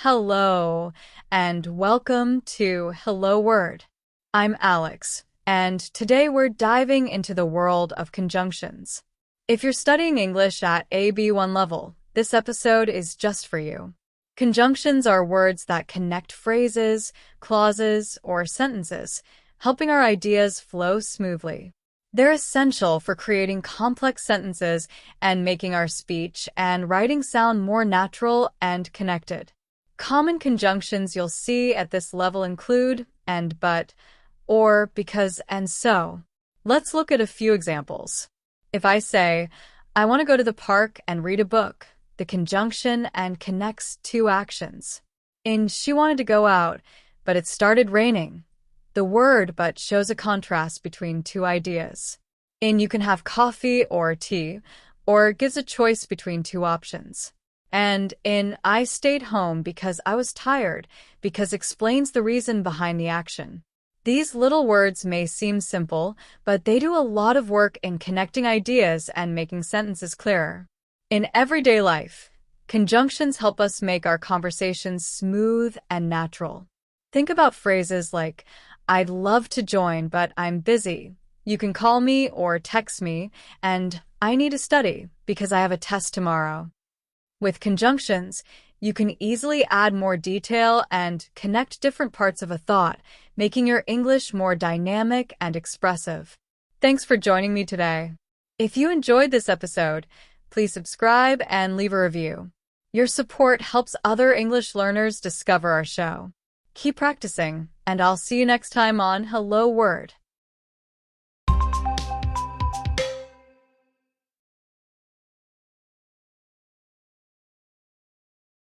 Hello, and welcome to Hello Word. I'm Alex, and today we're diving into the world of conjunctions. If you're studying English at AB1 level, this episode is just for you. Conjunctions are words that connect phrases, clauses, or sentences, helping our ideas flow smoothly. They're essential for creating complex sentences and making our speech and writing sound more natural and connected. Common conjunctions you'll see at this level include and, but, or, because, and so. Let's look at a few examples. If I say, I want to go to the park and read a book, the conjunction and connects two actions. In she wanted to go out, but it started raining. The word but shows a contrast between two ideas. In you can have coffee or tea, or gives a choice between two options. And in I stayed home because I was tired, because explains the reason behind the action. These little words may seem simple, but they do a lot of work in connecting ideas and making sentences clearer. In everyday life, conjunctions help us make our conversations smooth and natural. Think about phrases like, I'd love to join, but I'm busy. You can call me or text me, and I need to study because I have a test tomorrow. With conjunctions, you can easily add more detail and connect different parts of a thought, making your English more dynamic and expressive. Thanks for joining me today. If you enjoyed this episode, please subscribe and leave a review. Your support helps other English learners discover our show. Keep practicing, and I'll see you next time on Hello Word.